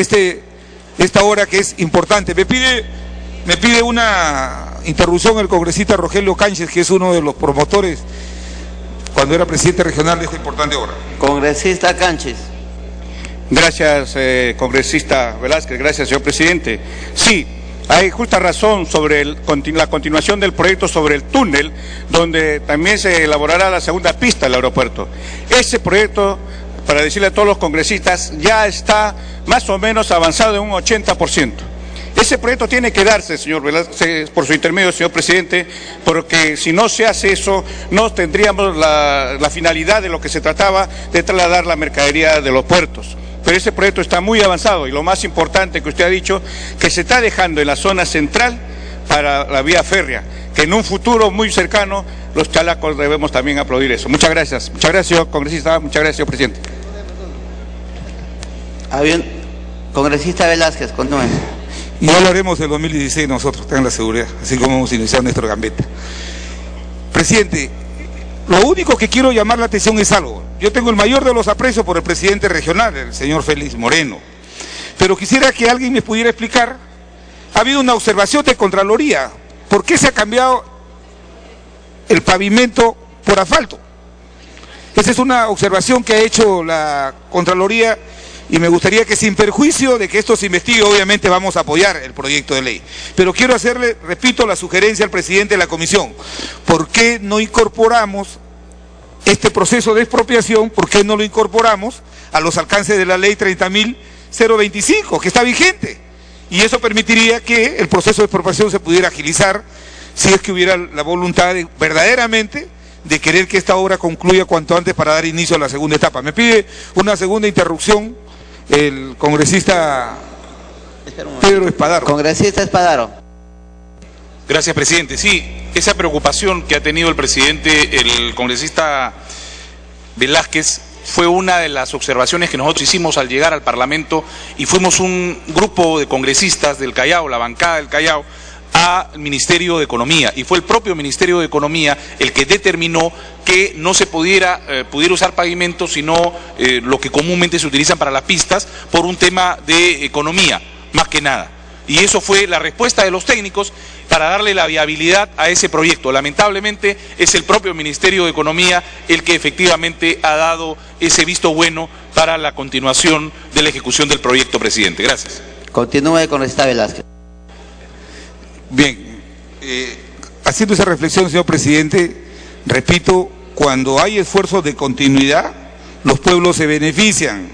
esta obra que es importante. Me pide una interrupción el congresista Rogelio Cánchez, que es uno de los promotores cuando era presidente regional de esta importante obra. Congresista Cánchez. Gracias, congresista Velázquez. Gracias, señor presidente. Sí, hay justa razón sobre la continuación del proyecto sobre el túnel, donde también se elaborará la segunda pista del aeropuerto. Ese proyecto, para decirle a todos los congresistas, ya está más o menos avanzado en un 80%. Ese proyecto tiene que darse, señor Velázquez, por su intermedio, señor presidente, porque si no se hace eso, no tendríamos la finalidad de lo que se trataba de trasladar la mercadería de los puertos. Pero ese proyecto está muy avanzado y lo más importante que usted ha dicho, que se está dejando en la zona central para la vía férrea, que en un futuro muy cercano los chalacos debemos también aplaudir eso. Muchas gracias, señor congresista, muchas gracias, señor presidente. Bien, congresista Velázquez, continúe. No lo haremos del 2016 nosotros, tengan la seguridad, así como hemos iniciado Néstor Gambetta. Presidente, lo único que quiero llamar la atención es algo. Yo tengo el mayor de los aprecios por el presidente regional, el señor Félix Moreno, pero quisiera que alguien me pudiera explicar. Ha habido una observación de Contraloría. ¿Por qué se ha cambiado el pavimento por asfalto? Esa es una observación que ha hecho la Contraloría y me gustaría que, sin perjuicio de que esto se investigue, obviamente vamos a apoyar el proyecto de ley. Pero quiero hacerle, repito, la sugerencia al presidente de la comisión. ¿Por qué no incorporamos este proceso de expropiación? ¿Por qué no lo incorporamos a los alcances de la ley 30.025, que está vigente? Y eso permitiría que el proceso de expropiación se pudiera agilizar si es que hubiera la voluntad verdaderamente de querer que esta obra concluya cuanto antes para dar inicio a la segunda etapa. Me pide una segunda interrupción el congresista Pedro Espadaro. Congresista Espadaro. Gracias, presidente. Sí, esa preocupación que ha tenido el presidente, el congresista Velázquez, fue una de las observaciones que nosotros hicimos al llegar al Parlamento y fuimos un grupo de congresistas del Callao, la bancada del Callao, al Ministerio de Economía, y fue el propio Ministerio de Economía el que determinó que no se pudiera usar pavimento, sino lo que comúnmente se utilizan para las pistas, por un tema de economía, más que nada. Y eso fue la respuesta de los técnicos para darle la viabilidad a ese proyecto. Lamentablemente es el propio Ministerio de Economía el que efectivamente ha dado ese visto bueno para la continuación de la ejecución del proyecto, presidente. Gracias. Continúe, congresista Velázquez. Bien, haciendo esa reflexión, señor presidente, repito, cuando hay esfuerzos de continuidad, los pueblos se benefician.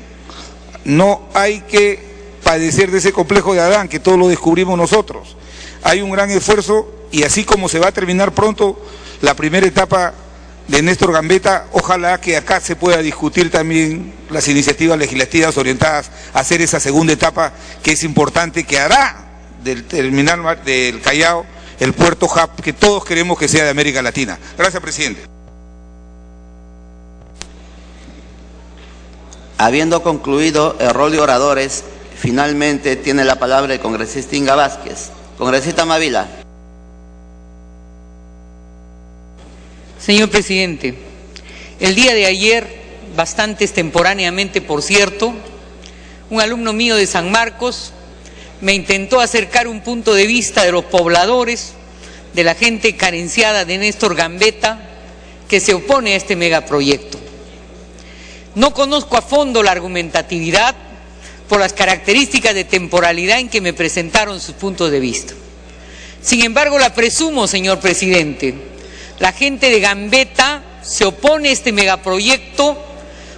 No hay que padecer de ese complejo de Adán, que todo lo descubrimos nosotros. Hay un gran esfuerzo y así como se va a terminar pronto la primera etapa de Néstor Gambetta, ojalá que acá se pueda discutir también las iniciativas legislativas orientadas a hacer esa segunda etapa, que es importante, que hará del terminal del Callao el puerto hub que todos queremos que sea de América Latina. Gracias, presidente. Habiendo concluido el rol de oradores, finalmente tiene la palabra el congresista Inga Vázquez. Congresista Mavila. Señor presidente, el día de ayer, bastante extemporáneamente por cierto, un alumno mío de San Marcos me intentó acercar un punto de vista de los pobladores, de la gente carenciada de Néstor Gambetta, que se opone a este megaproyecto. No conozco a fondo la argumentatividad por las características de temporalidad en que me presentaron sus puntos de vista. Sin embargo, la presumo, señor presidente. La gente de Gambetta se opone a este megaproyecto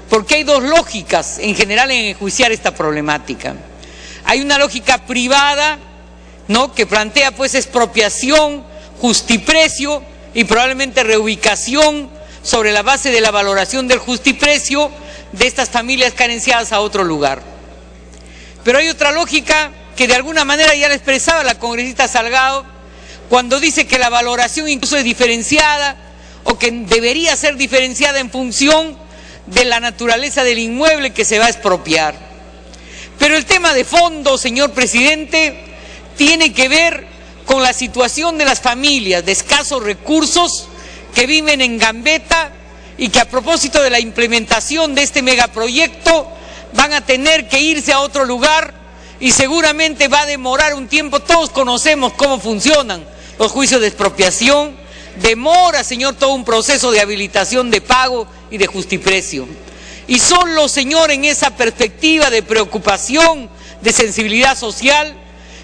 porque hay dos lógicas en general en enjuiciar esta problemática. Hay una lógica privada, ¿no?, que plantea pues expropiación, justiprecio y probablemente reubicación sobre la base de la valoración del justiprecio de estas familias carenciadas a otro lugar. Pero hay otra lógica que de alguna manera ya la expresaba la congresista Salgado cuando dice que la valoración incluso es diferenciada o que debería ser diferenciada en función de la naturaleza del inmueble que se va a expropiar. Pero el tema de fondo, señor presidente, tiene que ver con la situación de las familias de escasos recursos que viven en Gambetta y que a propósito de la implementación de este megaproyecto van a tener que irse a otro lugar y seguramente va a demorar un tiempo. Todos conocemos cómo funcionan los juicios de expropiación. Demora, señor, todo un proceso de habilitación de pago y de justiprecio. Y solo, señor, en esa perspectiva de preocupación, de sensibilidad social,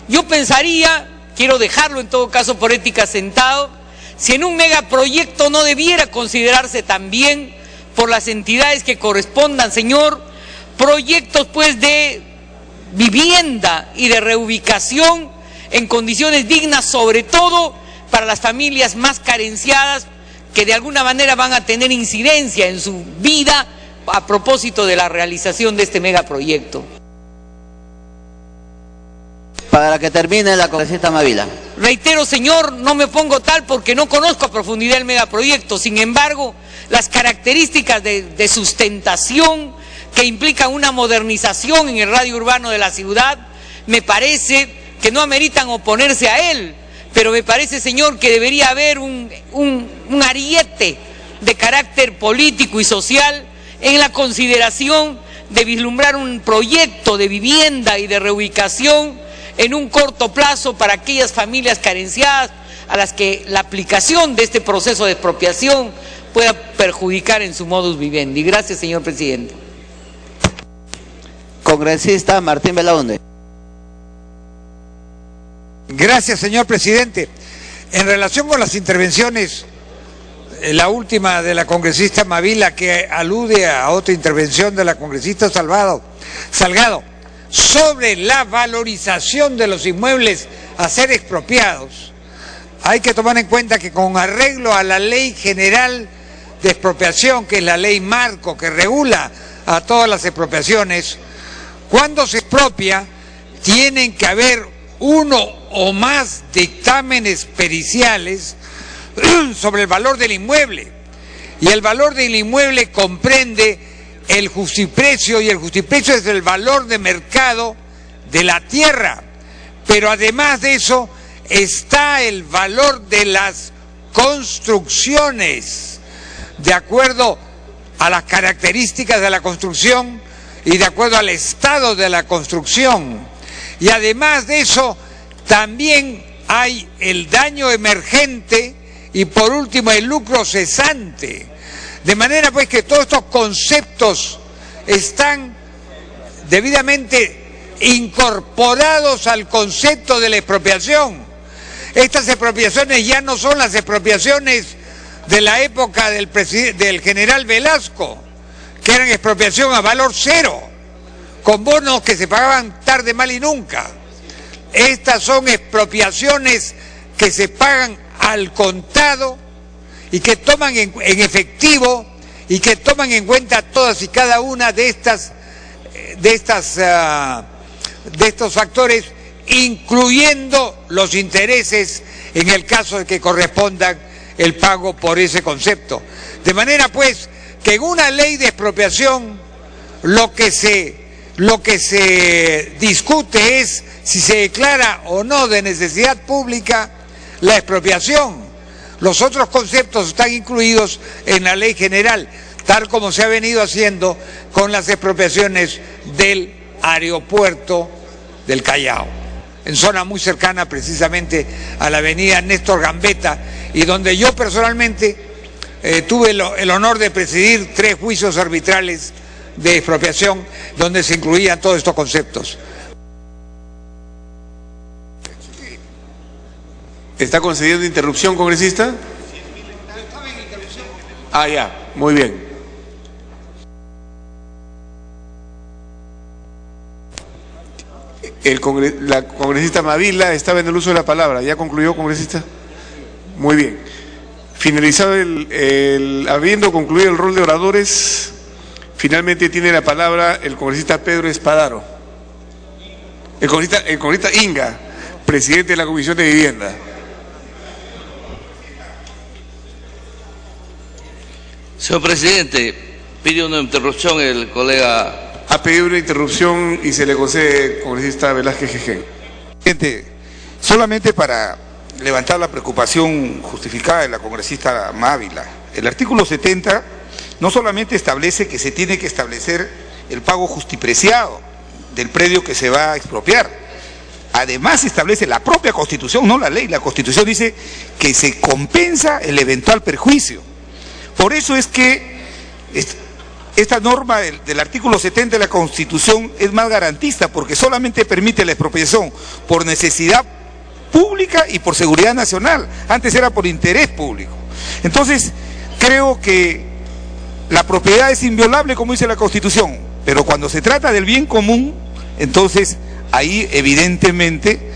yo pensaría, quiero dejarlo en todo caso por ética sentado, si en un megaproyecto no debiera considerarse también por las entidades que correspondan, señor, proyectos pues de vivienda y de reubicación en condiciones dignas, sobre todo para las familias más carenciadas, que de alguna manera van a tener incidencia en su vida a propósito de la realización de este megaproyecto. Para que termine la congresista Mavila. Reitero, señor, no me pongo tal porque no conozco a profundidad el megaproyecto. Sin embargo, las características de sustentación que implican una modernización en el radio urbano de la ciudad, me parece que no ameritan oponerse a él, pero me parece, señor, que debería haber un ariete de carácter político y social en la consideración de vislumbrar un proyecto de vivienda y de reubicación en un corto plazo para aquellas familias carenciadas a las que la aplicación de este proceso de expropiación pueda perjudicar en su modus vivendi. Gracias, señor presidente. Congresista Martín Belaunde. Gracias, señor presidente. En relación con las intervenciones, la última de la congresista Mavila, que alude a otra intervención de la congresista Salgado, sobre la valorización de los inmuebles a ser expropiados, hay que tomar en cuenta que con arreglo a la Ley General de Expropiación, que es la ley marco que regula a todas las expropiaciones, cuando se expropia tienen que haber uno o más dictámenes periciales sobre el valor del inmueble, y el valor del inmueble comprende el justiprecio, y el justiprecio es el valor de mercado de la tierra, pero además de eso está el valor de las construcciones, de acuerdo a las características de la construcción y de acuerdo al estado de la construcción, y además de eso también hay el daño emergente y por último el lucro cesante. De manera pues que todos estos conceptos están debidamente incorporados al concepto de la expropiación. Estas expropiaciones ya no son las expropiaciones de la época del general Velasco, que eran expropiación a valor cero, con bonos que se pagaban tarde, mal y nunca. Estas son expropiaciones que se pagan al contado y que toman en efectivo y que toman en cuenta todas y cada una de estos factores, incluyendo los intereses en el caso de que correspondan el pago por ese concepto. De manera pues que en una ley de expropiación lo que se discute es si se declara o no de necesidad pública la expropiación. Los otros conceptos están incluidos en la ley general, tal como se ha venido haciendo con las expropiaciones del aeropuerto del Callao, en zona muy cercana precisamente a la avenida Néstor Gambetta, y donde yo personalmente tuve el honor de presidir 3 juicios arbitrales de expropiación donde se incluían todos estos conceptos. ¿Está concediendo interrupción, congresista? Ah, ya, muy bien. La congresista Mavila estaba en el uso de la palabra. ¿Ya concluyó, congresista? Muy bien. Finalizado habiendo concluido el rol de oradores, finalmente tiene la palabra el congresista Pedro Espadaro. El congresista Inga, presidente de la Comisión de Vivienda. Señor presidente, pide una interrupción el colega. Ha pedido una interrupción y se le concede, congresista Velázquez Gején. Presidente, solamente para levantar la preocupación justificada de la congresista Mávila. El artículo 70 no solamente establece que se tiene que establecer el pago justipreciado del predio que se va a expropiar, además establece la propia Constitución, no la ley, la Constitución dice que se compensa el eventual perjuicio. Por eso es que esta norma del artículo 70 de la Constitución es más garantista, porque solamente permite la expropiación por necesidad pública y por seguridad nacional. Antes era por interés público. Entonces, creo que la propiedad es inviolable, como dice la Constitución, pero cuando se trata del bien común, entonces ahí evidentemente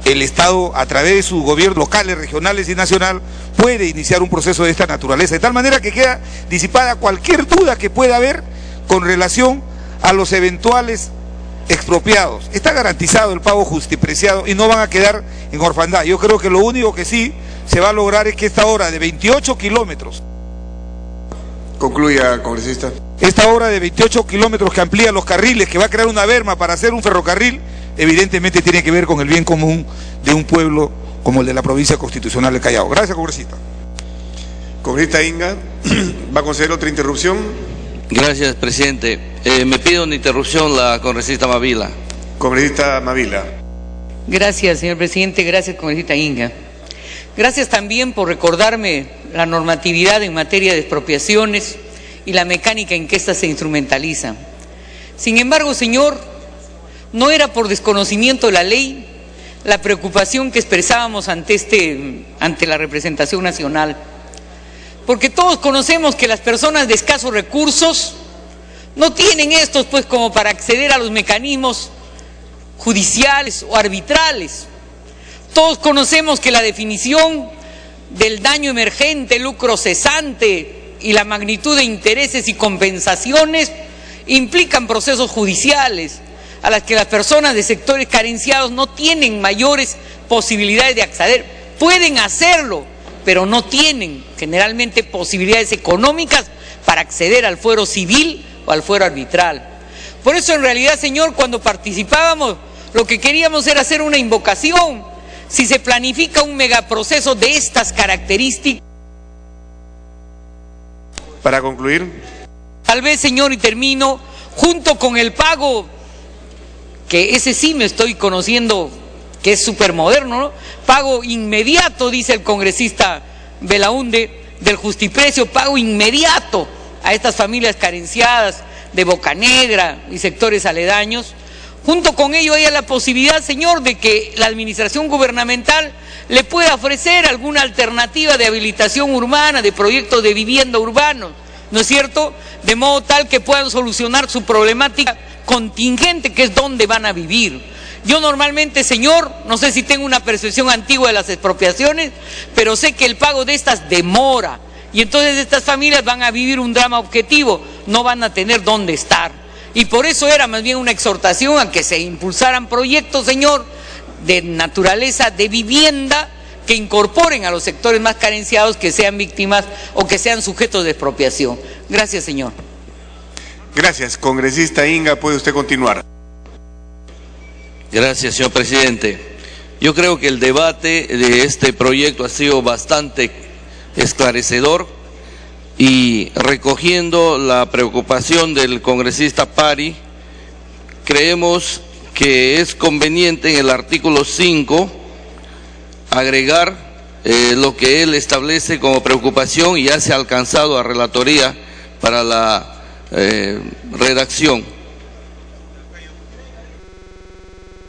el Estado, a través de sus gobiernos locales, regionales y nacional, puede iniciar un proceso de esta naturaleza, de tal manera que queda disipada cualquier duda que pueda haber con relación a los eventuales expropiados. Está garantizado el pago justipreciado y no van a quedar en orfandad. Yo creo que lo único que sí se va a lograr es que esta obra de 28 kilómetros... Concluya, congresista. Esta obra de 28 kilómetros que amplía los carriles, que va a crear una berma para hacer un ferrocarril, evidentemente tiene que ver con el bien común de un pueblo como el de la provincia constitucional del Callao. Gracias, congresista. Congresista Inga, ¿va a conceder otra interrupción? Gracias, presidente. Me pide una interrupción la congresista Mavila. Congresista Mavila. Gracias, señor presidente. Gracias, congresista Inga. Gracias también por recordarme la normatividad en materia de expropiaciones y la mecánica en que ésta se instrumentaliza. Sin embargo, señor, no era por desconocimiento de la ley la preocupación que expresábamos ante la representación nacional. Porque todos conocemos que las personas de escasos recursos no tienen estos pues como para acceder a los mecanismos judiciales o arbitrales. Todos conocemos que la definición del daño emergente, lucro cesante y la magnitud de intereses y compensaciones implican procesos judiciales a las que las personas de sectores carenciados no tienen mayores posibilidades de acceder. Pueden hacerlo, pero no tienen generalmente posibilidades económicas para acceder al fuero civil o al fuero arbitral. Por eso en realidad, señor, cuando participábamos, lo que queríamos era hacer una invocación. Si se planifica un megaproceso de estas características. Para concluir. Tal vez, señor, y termino, junto con el pago, que ese sí me estoy conociendo que es súper moderno, ¿no? Pago inmediato, dice el congresista Belaunde, del justiprecio, pago inmediato a estas familias carenciadas de Bocanegra y sectores aledaños. Junto con ello hay la posibilidad, señor, de que la administración gubernamental le pueda ofrecer alguna alternativa de habilitación urbana, de proyectos de vivienda urbanos, ¿no es cierto? De modo tal que puedan solucionar su problemática contingente, que es dónde van a vivir. Yo normalmente, señor, no sé si tengo una percepción antigua de las expropiaciones, pero sé que el pago de estas demora, y entonces estas familias van a vivir un drama objetivo, no van a tener dónde estar. Y por eso era más bien una exhortación a que se impulsaran proyectos, señor, de naturaleza de vivienda que incorporen a los sectores más carenciados que sean víctimas o que sean sujetos de expropiación. Gracias, señor. Gracias. Congresista Inga, puede usted continuar. Gracias, señor presidente. Yo creo que el debate de este proyecto ha sido bastante esclarecedor. Y recogiendo la preocupación del congresista Pari, creemos que es conveniente en el artículo 5 agregar lo que él establece como preocupación y ya se ha alcanzado a relatoría para la redacción.